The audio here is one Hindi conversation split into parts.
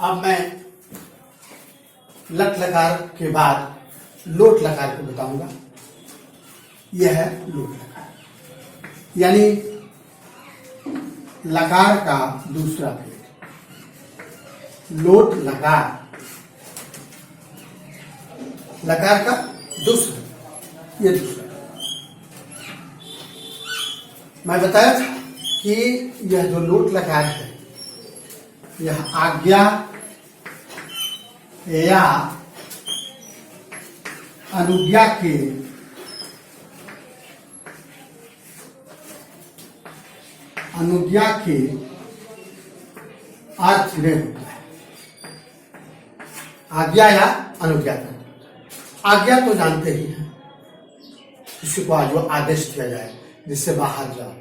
अब मैं लट लकार के बाद लोट लकार को बताऊंगा। यह है लोट लकार, यानी लकार का दूसरा भेद। लोट लकार, लकार का दूसरा, ये दूसरा। मैं बताया था कि यह जो लोट लकार है, यह आज्ञा या अनुज्ञा के अर्थ में होता है। आज्ञा या अनुज्ञा का। आज्ञा तो जानते ही हैं, किसी को जो आदेश दिया जाए, जिससे बाहर जाओ,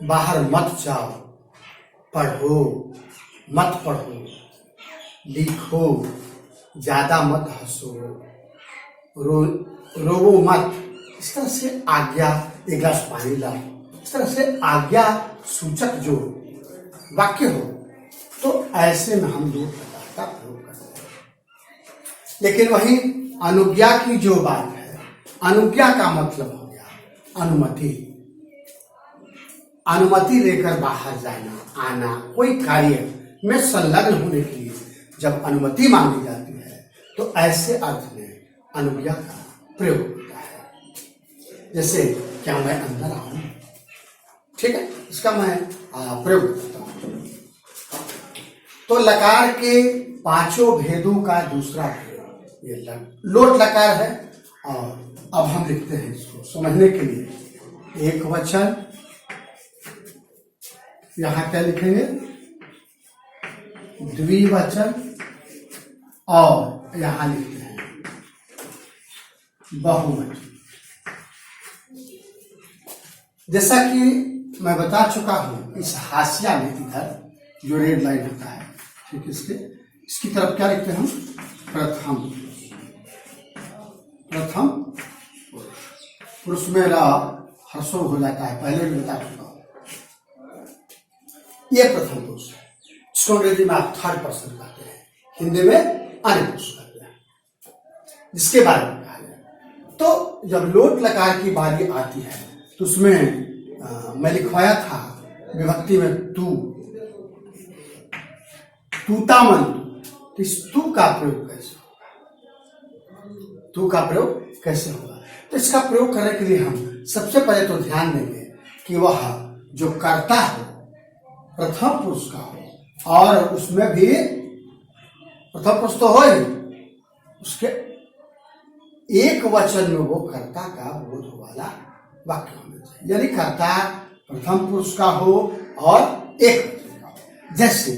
बाहर मत जाओ, पढ़ो मत पढ़ो, लिखो, ज्यादा मत हंसो, रोवो मत, इस तरह से आज्ञा, एक गिलास पानी लाओ, इस तरह से आज्ञा सूचक जो वाक्य हो, तो ऐसे में हम लोट लकार का प्रयोग करते हैं। लेकिन वही अनुज्ञा की जो बात है, अनुज्ञा का मतलब हो गया अनुमति। अनुमति लेकर बाहर जाना आना, कोई कार्य में संलग्न होने के लिए जब अनुमति मांगी जाती है, तो ऐसे अर्थ में अनुज्ञा का प्रयोग होता है। जैसे क्या मैं अंदर आऊं, ठीक है, इसका मैं प्रयोग करता हूं। तो लकार के पांचों भेदों का दूसरा भेद ये लोट लकार है। और अब हम लिखते हैं इसको समझने के लिए। एक वचन, यहां क्या लिखेंगे, द्विवचन, और यहां लिखते हैं बहुवचन। जैसा कि मैं बता चुका हूं, इस हाशिया में इधर जो रेड लाइन होता है, ठीक, इसकी तरफ क्या लिखते हैं हम, प्रथम। प्रथम पुरुष में हर्षो हो जाता है, पहले भी बता चुका हूं। ये प्रथम पुरुष है, जिसको अंग्रेजी में आप थर्ड पर्सन कहते हैं, हिंदी में अन्य पुरुष कहते हैं, जिसके बारे में कहा गया। तो जब लोट लकार की बारी आती है, तो उसमें मैं लिखवाया था विभक्ति में तू, तूतामन, तो इस तू का प्रयोग कैसे होगा, तू का प्रयोग कैसे होगा। तो इसका प्रयोग करने के लिए हम सबसे पहले तो ध्यान देंगे कि वह जो कर्ता हो प्रथम पुरुष का हो, और उसमें भी प्रथम पुरुष तो हो ही, उसके एक वचन में वो कर्ता का बोध वाला वाक्य होना चाहिए, यानी कर्ता प्रथम पुरुष का हो और एक वचन का हो। जैसे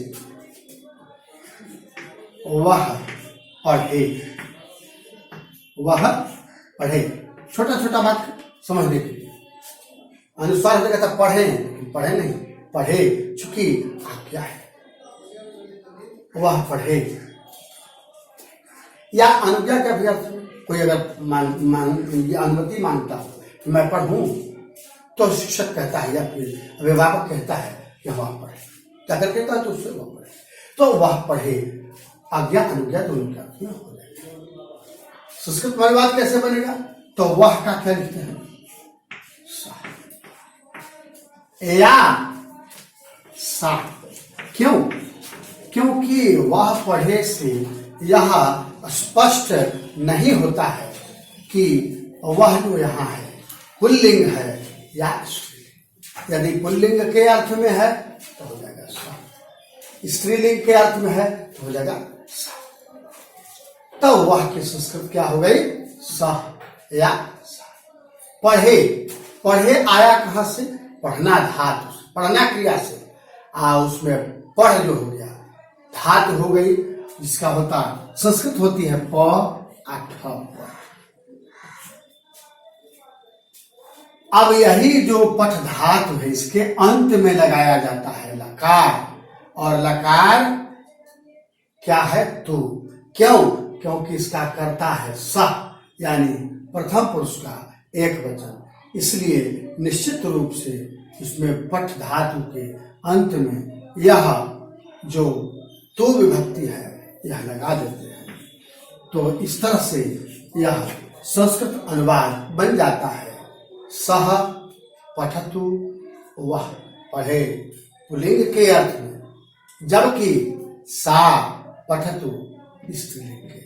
वह पढ़े, वह पढ़े, छोटा छोटा वाक्य समझने के लिए। अनुस्वार हो जाएगा, पढ़े, पढ़े नहीं, पढ़े, चूंकि आज्ञा है, वह पढ़े। या अनुज्ञा का भी अर्थ, कोई अगर अनुमति मांगता हो कि मैं पढ़ूं, तो शिक्षक कहता है या फिर अभिभावक कहता है कि वह पढ़े, जाकर कहता है तो उससे वह पढ़े, तो वह पढ़े। आज्ञा अनुज्ञा दोनों के अर्थ में हो जाएगा। संस्कृत में बात कैसे बनेगा, तो वह का क्या लिखते हैं, या सा। क्यों, क्योंकि वह पढ़े से यह स्पष्ट नहीं होता है कि वह जो यहाँ है पुल्लिंग है या स्त्रीलिंग। यदि पुल्लिंग के अर्थ में है तो हो जाएगा सा, स्त्रीलिंग के अर्थ में है तो हो जाएगा सा। तो वह की संस्कृत क्या हो गई, सह या सा। पढ़े, पढ़े आया कहां से, पढ़ना धातु, पढ़ना क्रिया से, उसमें पढ़ जो हो गया धातु हो गई, जिसका होता संस्कृत होती है प आठ। अब यही जो पठ धातु है, इसके अंत में लगाया जाता है लकार, और लकार क्या है, तू। क्यों, क्योंकि इसका कर्ता है सह, यानी प्रथम पुरुष का एक वचन, इसलिए निश्चित रूप से इसमें पठ धातु के अंत में यह जो दो विभक्ति है यह लगा देते हैं। तो इस तरह से यह संस्कृत अनुवाद बन जाता है सह पठतु, वह पढ़े, पुल्लिंग के अर्थ में, जबकि सा पठतु स्त्रीलिंग के।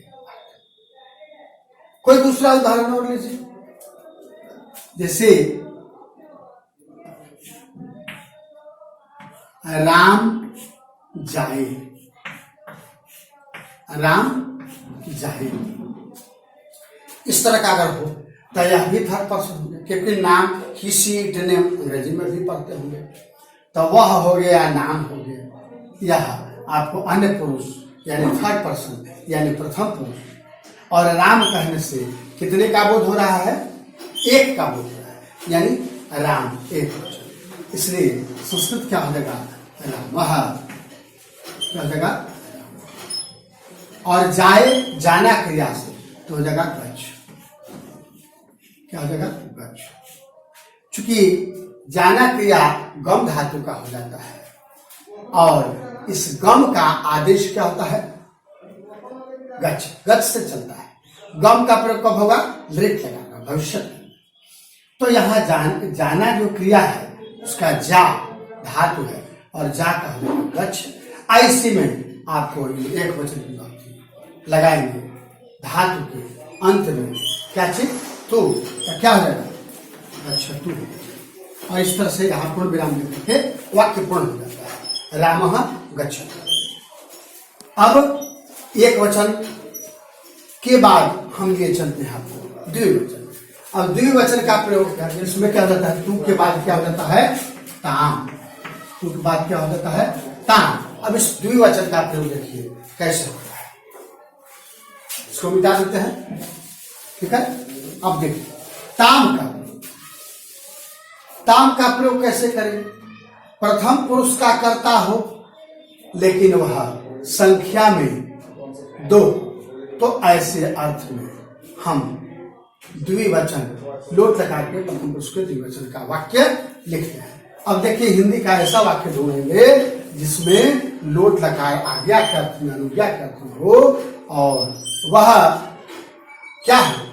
कोई दूसरा उदाहरण और लीजिए, जैसे राम जाए, राम जाए, इस तरह का अगर हो तो यह भी थर्ड पर्सन होंगे, क्योंकि नाम ही सी इट नेम अंग्रेजी में भी पढ़ते होंगे। तो वह हो गया, नाम हो गया। यह आपको अन्य पुरुष यानी थर्ड पर्सन यानी प्रथम पुरुष, और राम कहने से कितने का बोध हो रहा है? एक का बोध हो रहा है, यानी राम एक वचन। इसलिए संस्कृत क्या हो जाएगा? राम। क्या हो जाएगा? और जाए, जाना क्रिया से तो हो जाएगा गच्छ। क्या हो जाएगा? गच्छ। चूंकि जाना क्रिया गम धातु का हो जाता है, और इस गम का आदेश क्या होता है? गच्छ। गच्छ से चलता है। गम का प्रयोग कब होगा? लिट लगाना, भविष्य में। तो यहाँ जाना जो क्रिया है उसका जा धातु है, और जा का हो जाएगा गच्छ। ऐसे में आपको एक वचन की बात लगाएंगे धातु के अंत में क्या चीज? तो क्या हो जाएगा? अच्छा, तू। और इस तरह से यहाँ पूर्ण विराम देकर के वाक्य पूर्ण हो जाता है, रामः गच्छति। अब एक वचन के बाद हम ये चलते हैं आपको द्विवचन। अब द्विवचन का प्रयोग करके इसमें क्या हो जाता है? तू के बाद क्या हो जाता है? ताम। तू के बाद क्या हो जाता है? ताम। अब इस द्विवचन का प्रयोग देखिए कैसे होता है, इसको मिटा देते हैं, ठीक है। अब देखिए ताम का प्रयोग कैसे करें? प्रथम पुरुष का कर्ता हो लेकिन वह संख्या में दो, तो ऐसे अर्थ में हम द्विवचन लोट लगा के प्रथम पुरुष के द्विवचन का वाक्य लिखते हैं। अब देखिए हिंदी का ऐसा वाक्य ढूंढेंगे जिसमें लोट लकार आज्ञा के अर्थ में, अनुज्ञा के अर्थ में हो, और वह क्या हो?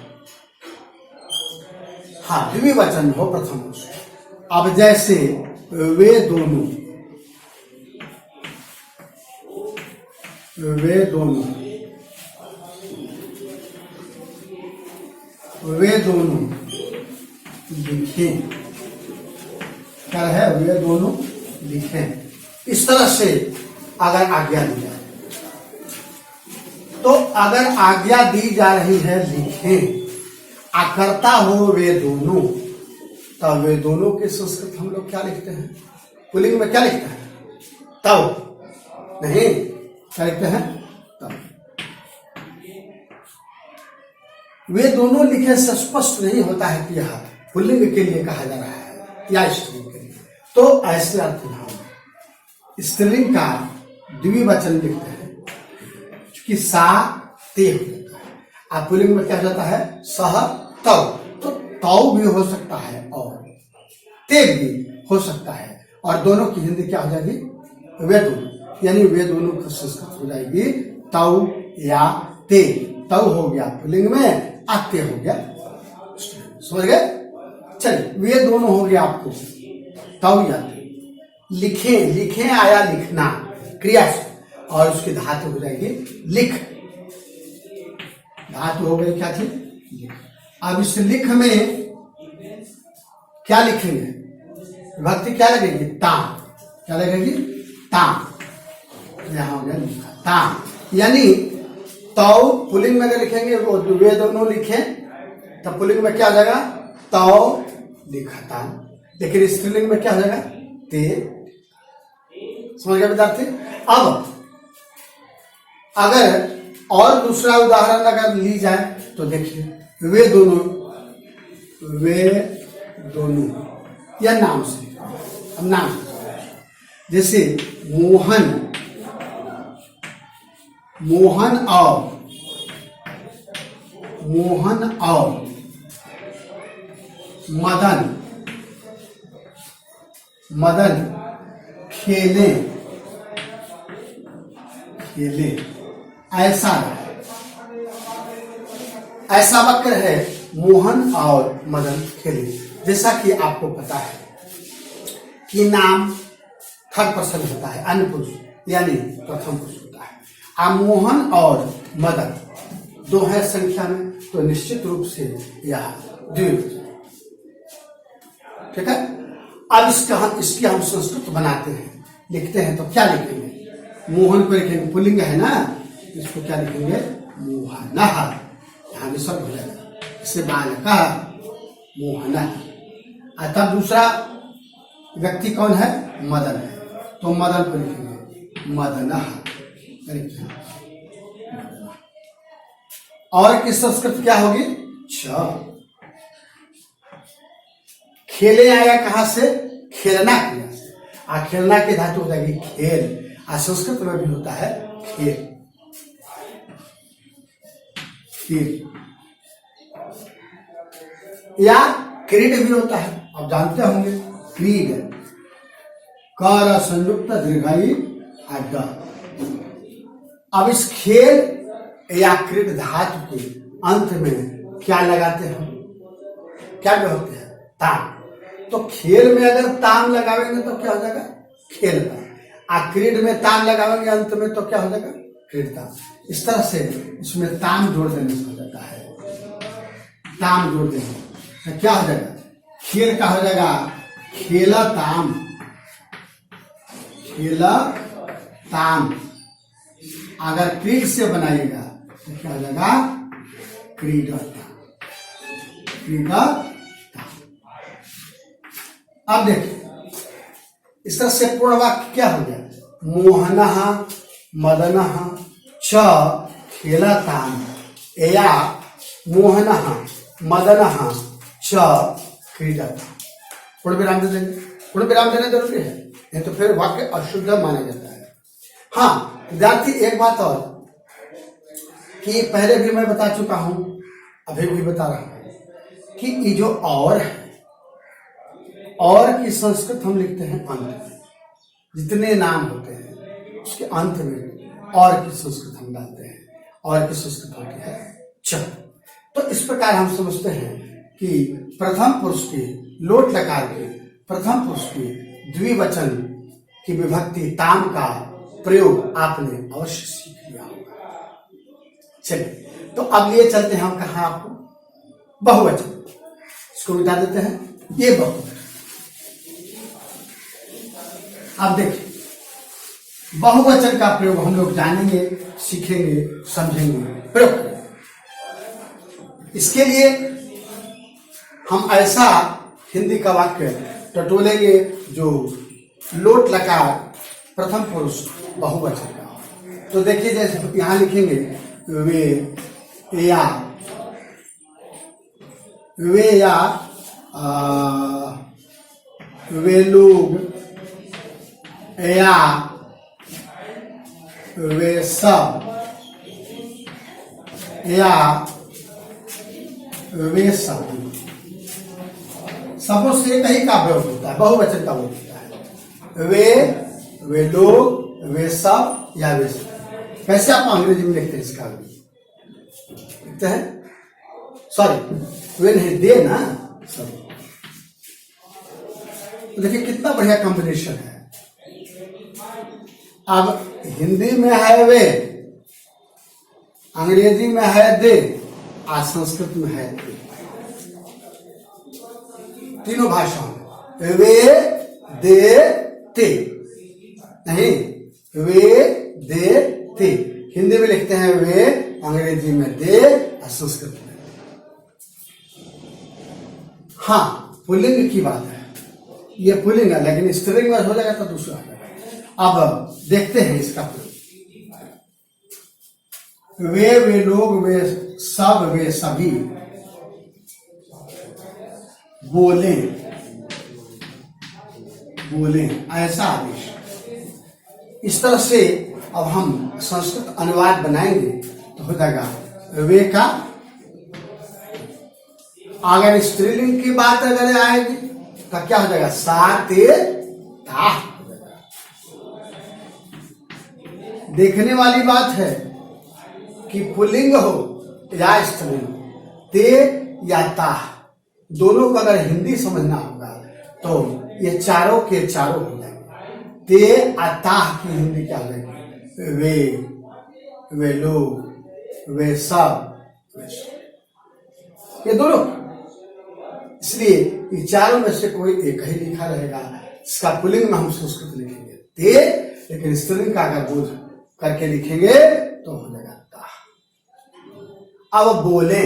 हाँ, द्विवचन हो प्रथम पुरुष। अब जैसे वे दोनों, वे दोनों, वे दोनों लिखे, क्या है? वे दोनों लिखे। इस तरह से अगर आज्ञा दी जाए, तो अगर आज्ञा दी जा रही है लिखें, आकर्ता हो वे दोनों, तब वे दोनों के संस्कृत हम लोग क्या लिखते हैं? पुल्लिंग में क्या लिखते हैं? तब नहीं, क्या लिखते हैं? तब। वे दोनों लिखे से स्पष्ट नहीं होता है कि यह पुल्लिंग के लिए कहा जा रहा है या स्त्रीलिंग के लिए। तो ऐसे अर्थ में हम स्त्रीलिंग का द्विवचन लिखते हैं, क्योंकि सा ते हो जाता है। आप पुल्लिंग में क्या जाता है? सह तव। तो तव भी हो सकता है और ते भी हो सकता है, और दोनों की हिंदी क्या हो जाएगी? वे दोनों, यानी वे दोनों की संस्कृत हो जाएगी तव या ते। तव हो गया पुल्लिंग में, आते हो गया, समझ गए? चलिए, वे दोनों हो गया आपको तव या ते। लिखे, लिखे आया लिखना क्रिया से, और उसकी धातु हो जाएगी लिख। धातु हो गई क्या थी? लिख। अब इस लिख में क्या लिखेंगे? विभक्ति क्या लगेगी? ताम। क्या लगेगी? ताम। यहां हो गया लिखा, ताम। यानी तौ पुल्लिंग में अगर लिखेंगे वो वे दोनों लिखे, तब पुल्लिंग में क्या हो जाएगा? तौ लिखता। लेकिन स्त्रीलिंग में क्या हो जाएगा? ते। समझ गए विद्यार्थी? अब अगर और दूसरा उदाहरण अगर ली जाए तो देखिए वे दोनों, वे दोनों या नाम से, अब नाम जैसे मोहन, मोहन और, मोहन और मदन, मदन खेलें, खेले, ऐसा रहा। ऐसा वक्र है मोहन और मदन खेले। जैसा कि आपको पता है कि नाम थर्ड पर्सन होता है, अन्य पुरुष यानी प्रथम पुरुष होता है। अब मोहन और मदन दो है संख्या में, तो निश्चित रूप से यह द्विवचन। ठीक है। अब इसकी हम संस्कृत बनाते हैं, लिखते हैं। तो क्या लिखेंगे? मोहन को लिखेंगे, पुल्लिंग है ना, इसको क्या लिखेंगे? मोहनः। यहाँ विसर्ग हो जाएगा, इसे बालकः मोहनः। तब दूसरा व्यक्ति कौन है? मदन है, तो मदन को लिखेंगे मदनः। और की संस्कृत क्या होगी? छ। खेले आया कहां से? खेलना क्रिया से। खेलना की धातु हो जाएगी खेल। संस्कृत में भी होता है खेल, खेल या क्रीड भी होता है, आप जानते होंगे क्रीड। कर संयुक्त दीर्घाई अड्डा। अब इस खेल या क्रीड धातु के अंत में क्या लगाते हैं? क्या होते हैं? ताम। तो खेल में अगर ताम लगावेंगे तो क्या हो जाएगा? खेल का। क्रीड में ताम लगावेंगे अंत में तो क्या हो जाएगा? क्रीड ताम। इस तरह से इसमें ताम जोड़ देने से हो जाता है, ताम जोड़ देंगे तो क्या हो जाएगा? खेल का हो जाएगा खेला ताम, खेला ताम। अगर क्रीड से बनाइएगा तो क्या हो जाएगा? क्रीडा ताम, क्रीडा ताम। अब देखिए इस तरह से पूर्ण वाक्य क्या हो गया? मोहनः मदनः च खेलताम, या मोहनः मदनः च क्रीडताम। पूर्ण विराम दे देंगे। पूर्ण विराम देना जरूरी है, नहीं तो फिर वाक्य अशुद्ध माना जाता है। हाँ विद्यार्थी, एक बात और कि पहले भी मैं बता चुका हूं, अभी भी बता रहा हूं कि ये जो और है, और की संस्कृत हम लिखते हैं अंत में। जितने नाम होते हैं उसके अंत में और की संस्कृत हम डालते हैं, और की संस्कृत होती है च। तो इस प्रकार हम समझते हैं कि प्रथम पुरुष के लोट लकार के प्रथम पुरुष के द्विवचन की विभक्ति ताम का प्रयोग आपने अवश्य सीख लिया होगा। चलिए तो अब लिए चलते हैं हम कहा आपको? बहुवचन। इसको मिटा देते हैं, ये बहुवचन। अब देखिए बहुवचन का प्रयोग हम लोग जानेंगे, सीखेंगे, समझेंगे, प्रयोग करेंगे। इसके लिए हम ऐसा हिंदी का वाक्य टटोलेंगे जो लोट लकार प्रथम पुरुष बहुवचन का। तो देखिए जैसे यहां लिखेंगे वे या वे लोग, या वे सब, या वे सभी। सबों से कहीं का प्रयोग होता है, बहुवचन का प्रयोग होता है। वे लोग, वे सब या वे सब। कैसे आप अंग्रेजी में लिखते हैं इसका? लिखते हैं, सॉरी वे नहीं, दे ना, सब। देखिए कितना बढ़िया कॉम्बिनेशन है। अब हिंदी में है वे, अंग्रेजी में है दे, आज संस्कृत में है ते। तीनों भाषाओं में वे, दे, ते। नहीं, वे, दे, ते। हिंदी में लिखते हैं वे, अंग्रेजी में दे और संस्कृत में। हाँ पुल्लिंग की बात है, ये पुल्लिंग है, लेकिन स्त्रीलिंग में हो जाएगा तो दूसरा है। अब देखते हैं इसका प्रयोग। वे लोग, वे सब, वे सभी बोले ऐसा आदेश। इस तरह से अब हम संस्कृत अनुवाद बनाएंगे तो हो जाएगा वे का। अगर स्त्रीलिंग की बात अगर आएगी तो क्या हो जाएगा? सा, ते, ता। देखने वाली बात है कि पुल्लिंग हो या स्त्रीलिंग, ते या ताह, दोनों को अगर हिंदी समझना होगा तो ये चारों के चारों हो जाएंगे। ते और ताह की हिंदी क्या लगेगी? वे लोग, वे सब, ये दोनों। इसलिए ये चारों में से कोई एक ही लिखा रहेगा। इसका पुल्लिंग में हम संस्कृत लिखेंगे ते, लेकिन स्त्रीलिंग का अगर बोझ करके लिखेंगे तो हो जाएगा ता। अब बोले,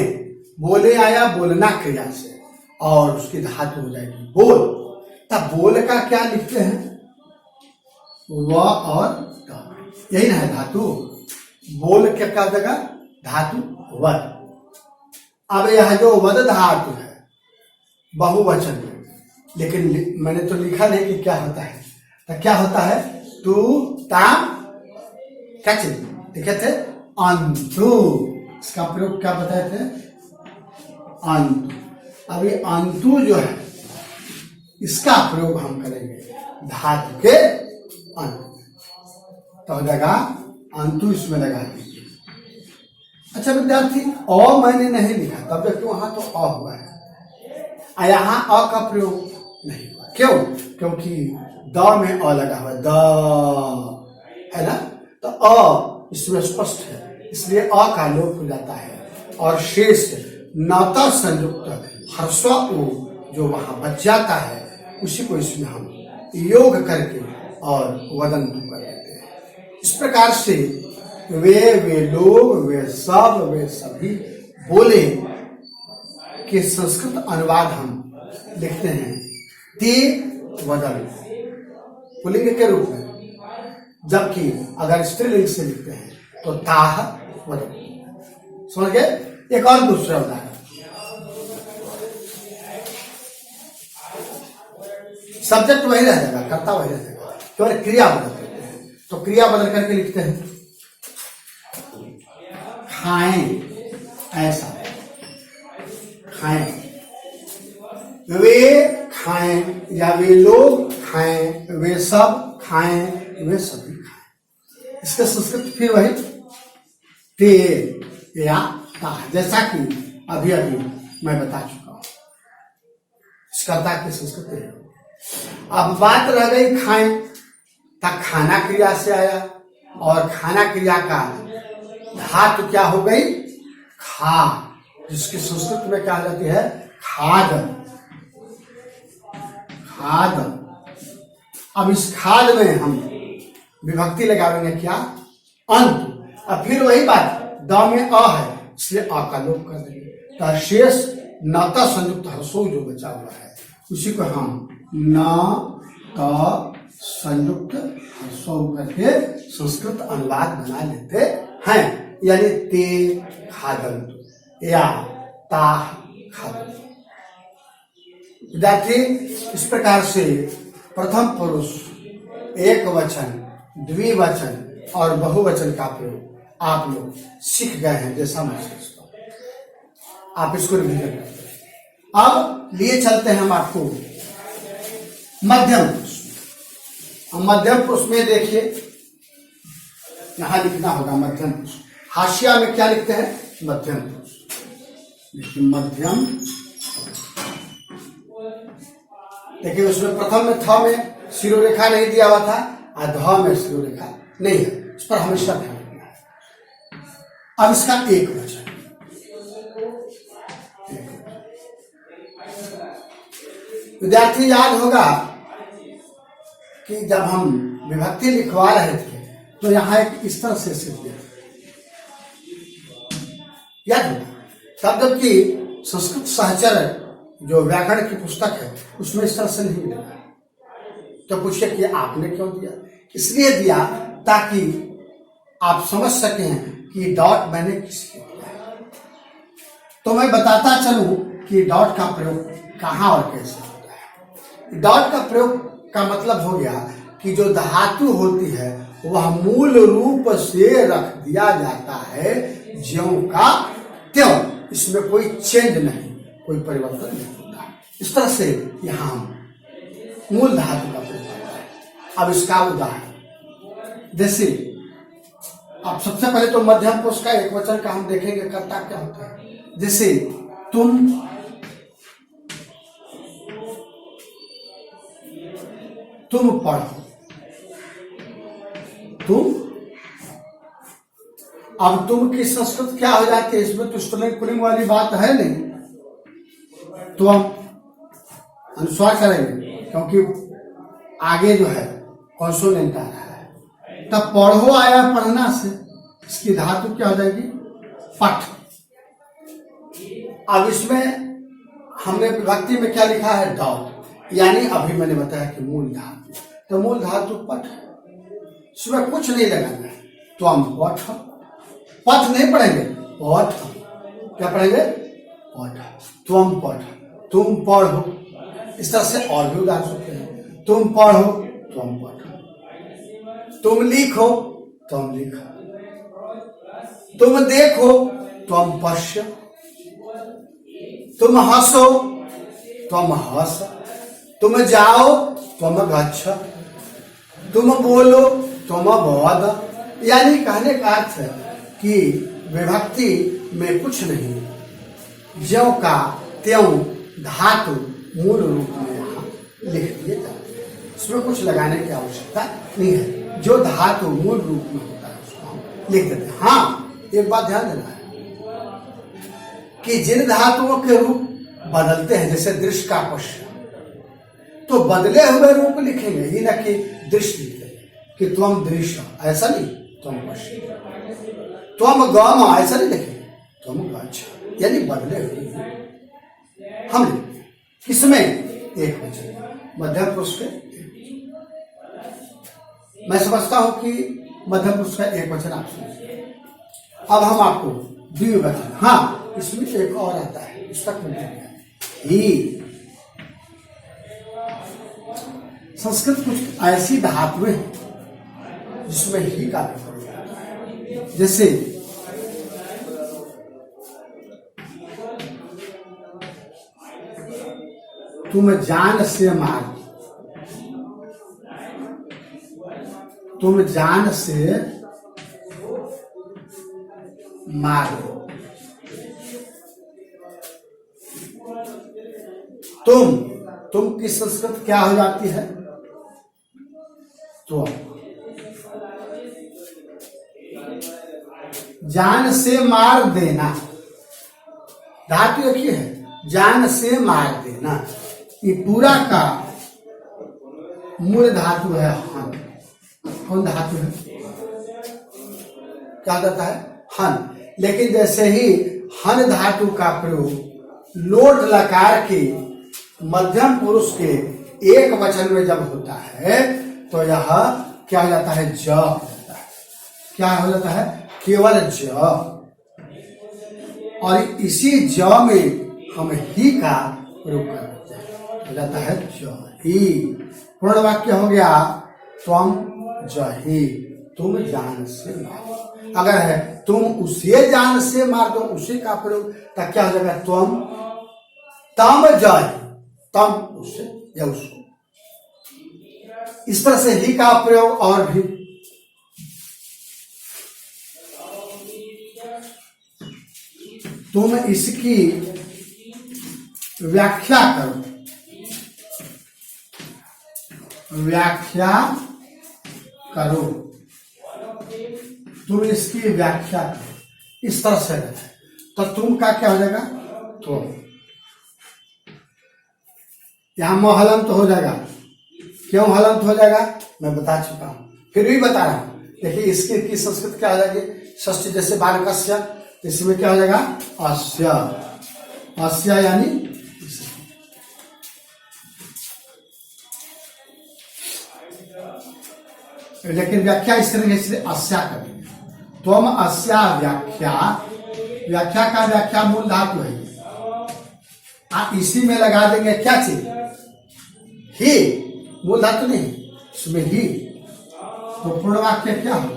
बोले आया बोलना क्रिया से और उसकी धातु हो जाएगी बोल। तब बोल का क्या लिखते हैं? व और त, यही ना है धातु। बोल क्या जगह धातु वद। अब यह जो वद धातु है बहुवचन में, लेकिन मैंने तो लिखा नहीं कि क्या होता है। तो क्या होता है? तू, ताम, क्या चीज लिखे थे? अंतु। इसका प्रयोग क्या बताए थे? अंतु। अब ये अंतु जो है इसका प्रयोग हम करेंगे धातु के अंत, तो हो जाएगा अंतु। इसमें लगा दीजिए। अच्छा विद्यार्थी, अ मैंने नहीं लिखा, तब जबकि वहां तो अ हुआ है, यहाँ अ का प्रयोग नहीं हुआ। क्यों? क्योंकि द में अ लगा हुआ है, द है ना, तो अ इसमें स्पष्ट है, इसलिए अ का लोप हो जाता है और शेष नता संयुक्त ह्रस्व उ जो वहां बच जाता है उसी को इसमें हम योग करके और वदंतु कर देते हैं। इस प्रकार से वे लोग, वे सब, वे सभी बोले के संस्कृत अनुवाद हम लिखते हैं ते वदन पुल्लिंग के रूप में, जबकि अगर स्त्रीलिंग से लिखते हैं तो ताह वदन। समझ गए? एक और दूसरा उदाहरण, सब्जेक्ट वही रह जाएगा, कर्ता वही रह जाएगा, केवल क्रिया बदल देते हैं। तो क्रिया बदल करके लिखते हैं खाएं, ऐसा खाएं, वे खाएं या वे लोग खाएं, वे सब खाएं, वे सभी खाएं। इसका संस्कृत फिर वही ते या ता, जैसा कि अभी अभी मैं बता चुका हूं। कर्ता की संस्कृत है। अब बात रह गई खाएं, तब खाना क्रिया से आया और खाना क्रिया का धातु क्या हो गई? खा, जिसकी संस्कृत में क्या हो जाती है? खाद। खाद। अब इस खाद में हम विभक्ति लगाएंगे क्या? अंत। अब फिर वही बात, द में अ है इसलिए अ का लोप कर देंगे, तो शेष नता संयुक्त ह्रस्व जो बचा हुआ है उसी को हम न त संयुक्त ह्रस्व करके संस्कृत अनुवाद बना लेते हैं, यानी ते खादंतु या ता खादंतु। विद्यार्थी, इस प्रकार से प्रथम पुरुष, एक वचन, द्विवचन और बहुवचन का प्रयोग आप लोग सीख गए हैं, जैसा मैं सोचता हूं। आप इसको रिवीजन करते हैं। अब लिए चलते हैं हम आपको मध्यम पुरुष। मध्यम पुरुष में देखिए, यहां लिखना होगा मध्यम पुरुष। हाशिया में क्या लिखते हैं? मध्यम पुरुष। देखिए मध्यम, देखिए उसमें प्रथम में थ में शिरोरेखा नहीं दिया हुआ था और ध में शिरोरेखा नहीं है, इस पर हमेशा ध्यान रखना है। अब इसका एक वचन, विद्यार्थी याद होगा कि जब हम विभक्ति लिखवा रहे थे तो यहां एक इस तरह से सिद्ध याद होगा, तब जबकि संस्कृत सहचर जो व्याकरण की पुस्तक है उसमें इस तरह से नहीं मिलेगा। तो पूछिए कि आपने क्यों दिया? इसलिए दिया ताकि आप समझ सकें कि डॉट मैंने किस लिए दिया है। तो मैं बताता चलूं कि डॉट का प्रयोग कहां और कैसे होता है। डॉट का प्रयोग का मतलब हो गया कि जो धातु होती है वह मूल रूप से रख दिया जाता है ज्यों का त्यों, इसमें कोई चेंज नहीं, कोई परिवर्तन नहीं होता। इस तरह से यहां मूल धातु का प्रयोग होता है। अब इसका उदाहरण, जैसे अब सबसे पहले तो मध्यम पुरुष का एक वचन का हम देखेंगे कर्ता क्या होता है। जैसे तुम पढ़ो, अब तुम की संस्कृत क्या हो जाती है, इसमें तो स्त्रीलिंग पुल्लिंग वाली बात है नहीं, तो हम अनुस्वार करेंगे क्योंकि आगे जो है कॉन्सोनेंट आ रहा है। तब पढ़ो आया पढ़ना से, इसकी धातु क्या हो जाएगी पठ। अब इसमें हमने विभक्ति में क्या लिखा है डॉट, यानी अभी मैंने बताया कि मूल धातु, तो मूल धातु पठ है, इसमें कुछ नहीं लगाना है। तो हम पठ, पठ नहीं पढ़ेंगे, पठ, क्या पढ़ेंगे पठ, तुम पठ, तुम पढ़ो। इस तरह से और भी उदाहरण सकते हैं, तुम पढ़ो तुम पढ़ो, तुम लिखो तुम लिखो, तुम देखो तुम पश्य, तुम हंसो तुम हंस, तुम जाओ तुम गच्छ, तुम बोलो तुम बोध। यानी कहने का अर्थ है कि विभक्ति में कुछ नहीं, ज्यों का त्यों धातु मूल रूप में यहाँ लिख दिए जाते हैं, इसमें कुछ लगाने की आवश्यकता नहीं है। जो धातु मूल रूप में होता है उसको हम लिख देते हैं। हाँ, एक बात ध्यान देना है कि जिन धातुओं के रूप बदलते हैं, जैसे दृश्य का पश्य, तो बदले हुए रूप लिखेंगे, ये ना कि दृश्य लिखेंगे कि तुम दृश्य, ऐसा नहीं, तुम पश्य, तुम गम, ऐसा नहीं लिखेंगे, तुम गच्छ, यानी बदले हुए हम लिखते हैं। किसमें एक वचन, मध्यम पुरुष के। मैं समझता हूं कि मध्यम पुरुष का एक वचन आप समझिए। अब हम आपको द्विवचन, हाँ इसमें एक और आता है, उस तक ही। संस्कृत कुछ ऐसी धातुएं हैं जिसमें ही का प्रयोग होता है। जैसे तुम जान से मार, तुम जान से मार, तुम की संस्कृत क्या हो जाती है, तो जान से मार देना, धातु एक ही है, जान से मार देना। ये पूरा का मूल धातु है हन। कौन धातु है, क्या कहता है हन। लेकिन जैसे ही हन धातु का प्रयोग लोट लकार के मध्यम पुरुष के एक वचन में जब होता है तो यह क्या हो जाता है, ज हो जाता है। क्या हो जाता है, केवल ज। और इसी ज में हम ही का प्रयोग करते हैं, हो जाता है ज ही। पूर्ण वाक्य हो गया तुम जही, तुम जान से मार। अगर है तुम उसे जान से मार दो, उसी का प्रयोग, तब क्या हो जाएगा, तुम तम जही, तम उसे या उसको। इस तरह से ही का प्रयोग और भी। तुम इसकी व्याख्या करो, व्याख्या करो, तुम इसकी व्याख्या करो। इस तरह से तो तुम का क्या हो जाएगा, तो यहां मोहलंत हो जाएगा। क्यों हलंत हो जाएगा मैं बता चुका हूं, फिर भी बता रहा हूं। देखिए इसकी संस्कृत क्या हो जाएगी, षष्ठी जैसे बालकस्य, इसमें क्या हो जाएगा अस्य, अस्य यानी लेकिन व्याख्या इस तरह से अस्या करेंगे। तुम अस्या व्याख्या, व्याख्या का व्याख्या मूल धातु है, आप इसी में लगा देंगे क्या चीज, ही, मूल धातु नहीं, इसमें ही। तो पूर्ण वाक्य क्या हो,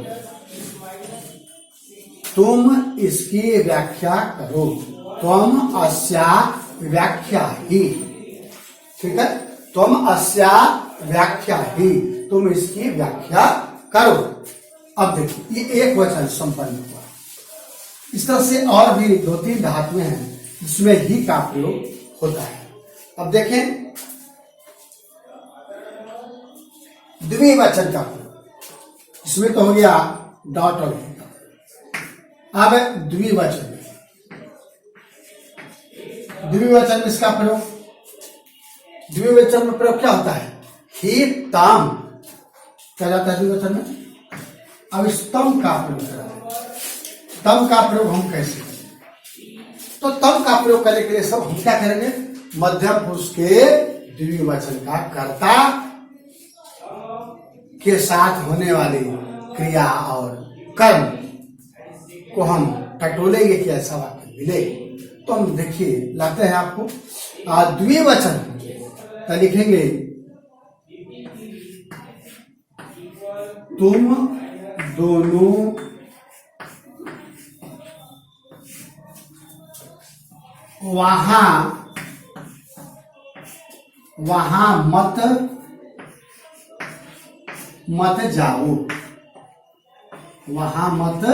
तुम इसकी व्याख्या करो, तुम अस्या व्याख्या ही। ठीक है, तुम अस्या व्याख्या ही, तुम इसकी व्याख्या करो। अब देखिए ये एक वचन संपन्न हुआ। इस तरह से और भी 2-3 धातुएं हैं जिसमें ही का प्रयोग होता है। अब देखें द्विवचन का प्रयोग, इसमें तो हो गया डॉट और ही का। अब द्विवचन में इसका प्रयोग, द्विवचन में प्रयोग क्या होता है? ही तम क्या जाता है द्विवचन में? अब इस तम का प्रयोग करा है। तम का प्रयोग हम कैसे करेंगे? तो तम का प्रयोग करने के लिए सब हम क्या करेंगे? मध्यम पुरुष के द्विवचन का कर्ता के साथ होने वाली क्रिया और कर्म को हम टटोलेंगे कि ऐसा वाक्य मिले। तो हम देखिए लाते हैं आपको द्विवचन, तो लिखेंगे तुम दोनों वहां मत जाओ, वहां मत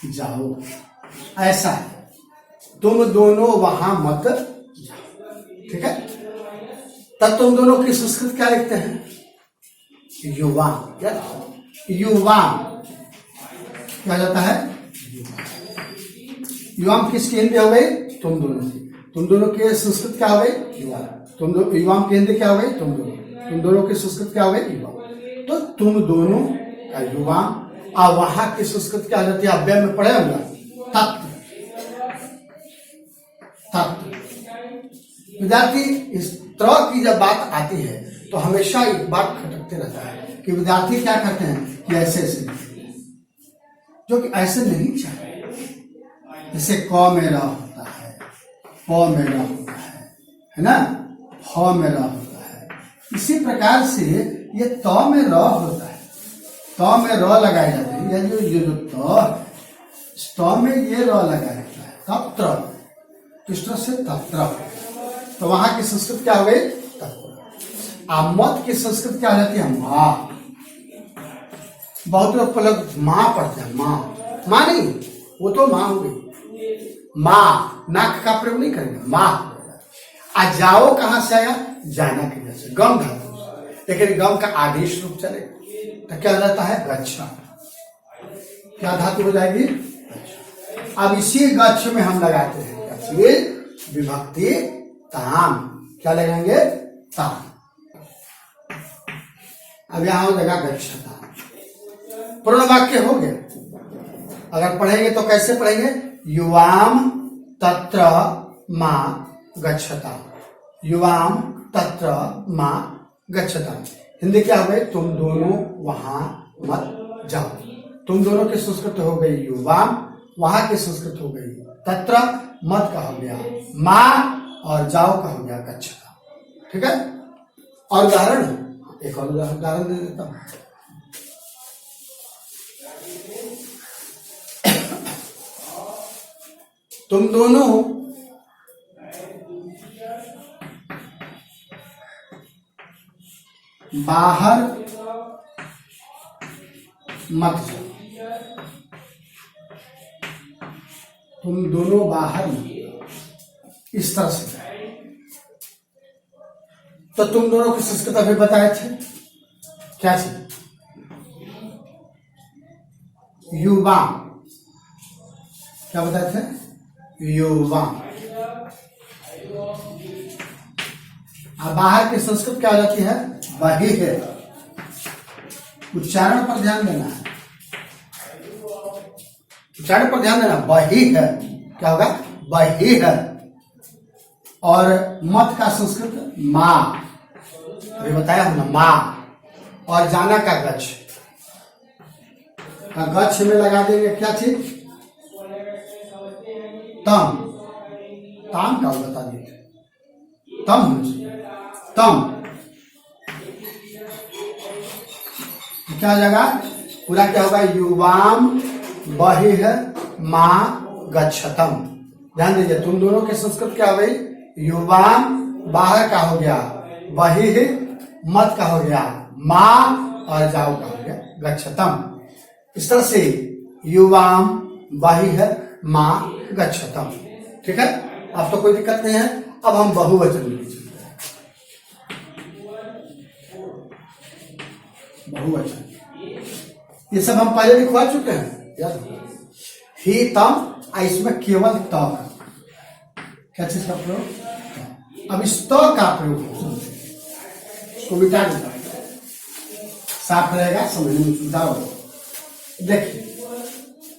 जाओ, ऐसा है। तुम दोनों वहां मत जाओ, ठीक है। तब तुम दोनों की संस्कृत क्या लिखते हैं? युवा। क्या युवा क्या जाता है? युवाम किसकी हिंदी हो गई? तुम दोनों की। तुम दोनों की संस्कृत क्या हो गई? युवा। युवाम की हिंदी क्या हो गई? तुम दोनों। तुम दोनों की संस्कृत क्या हो गई? युवा। तो तुम दोनों का युवाम, और वहां की संस्कृत क्या हो जाती है? अव्यय में पढ़े होगा तत्व। विद्यार्थी इस तरह की जब बात आती है तो हमेशा एक बात खटकते रहता है कि विद्यार्थी क्या करते हैं कि ऐसे जो कि ऐसे नहीं चाहिए। जैसे क में र होता है, प में र होता है ना, फ में र होता है। इसी प्रकार से ये त में र होता है, त में र लगाई जाती है। ये जो त में ये र लगाया जाता है, तत्र। किस तरह से? तत्र। तो वहां की संस्कृत क्या हो गई? तत्र। मत की संस्कृत क्या हो जाती है? माँ। बहुत लोग माँ पढ़ते हैं, माँ। माँ नहीं, वो तो माँ हो गई। माँ नाक का प्रयोग नहीं करेंगे, माँ। आ जाओ कहां से आया? जाना की वजह से, गम धातु से। लेकिन गम का आदेश रूप चलेगा तो क्या हो जाता है? गच्छ। क्या धातु हो जाएगी? अब इसी गच्छ में हम लगाते हैं विभक्ति ताम। क्या लगाएंगे? ताम। अब यहां हो जाएगा गच्छता। पूर्ण वाक्य हो गया। अगर पढ़ेंगे तो कैसे पढ़ेंगे? युवाम तत्र मां गच्छता, युवाम तत्र मां गच्छता। हिंदी क्या हो गई? तुम दोनों वहां मत जाओ। तुम दोनों की संस्कृत हो गई युवाम, वहां की संस्कृत हो गई तत्र, मत का हो गया मां, और जाओ का हो गया गच्छता। ठीक है। और उदाहरण, एक और उदाहरण दे देता हूं। तुम दोनों बाहर मत जाओ, तुम दोनों बाहर मत जाओ, इस तरह से। तो तुम दोनों की संस्कृत अभी बताए थे, क्या थे? युवा। क्या बताए थे? युवा। अब बाहर की संस्कृत क्या हो जाती है? वही है। उच्चारण पर ध्यान देना है, उच्चारण पर ध्यान देना। वही है, क्या होगा? वही है। और मत का संस्कृत मां, अभी बताया हमने, मां। और जाना का गच्छ, गच्छ में लगा देंगे क्या चीज? तम। ताम का बता दीजिए, तम होना चाहिए, तम। क्या हो जाएगा? पूरा क्या होगा? युवाम बहिः मां गच्छतम। ध्यान दीजिए, तुम दोनों की संस्कृत क्या हो गई? युवाम बाहर का हो गया, बहिः मत का हो गया, मां, और जाओ का हो गया गच्छतम। इस तरह से युवाम वही है माँ गच्छतम। ठीक है, अब तो कोई दिक्कत नहीं है। अब हम बहुवचन में चलते हैं। बहुवचन ये सब हम पहले लिखवा चुके हैं, याद ही तम, इसमें केवल त का, क्या चीज का प्रयोग? अब इस त का प्रयोग इसको मिटा देता है, साफ रहेगा, समझने में सुविधा होगा। देखिए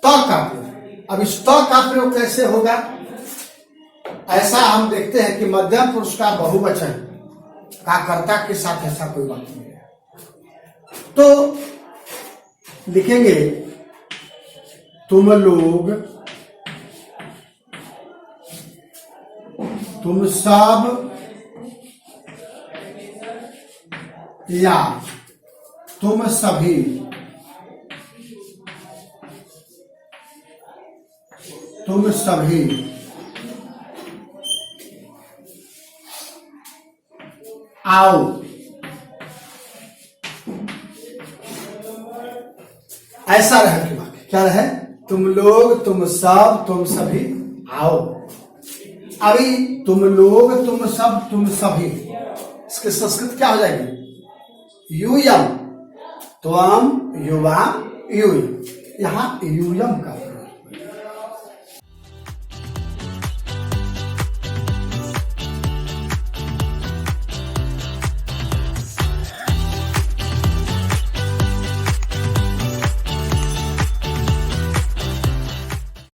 त का प्रयोग, अब इस त का प्रयोग कैसे होगा? ऐसा हम देखते हैं कि मध्यम पुरुष का बहुवचन का कर्ता के साथ ऐसा कोई बात नहीं है, तो लिखेंगे तुम लोग, तुम सब, या तुम सभी, तुम सभी, आओ। ऐसा रहे वाक्य, क्या रहे? तुम लोग, तुम सब, तुम सभी आओ। अभी तुम लोग, तुम सब, तुम सभी, इसकी संस्कृत क्या हो जाएगी? यूयम, त्वम, युवा, यूय। यहां यूयम का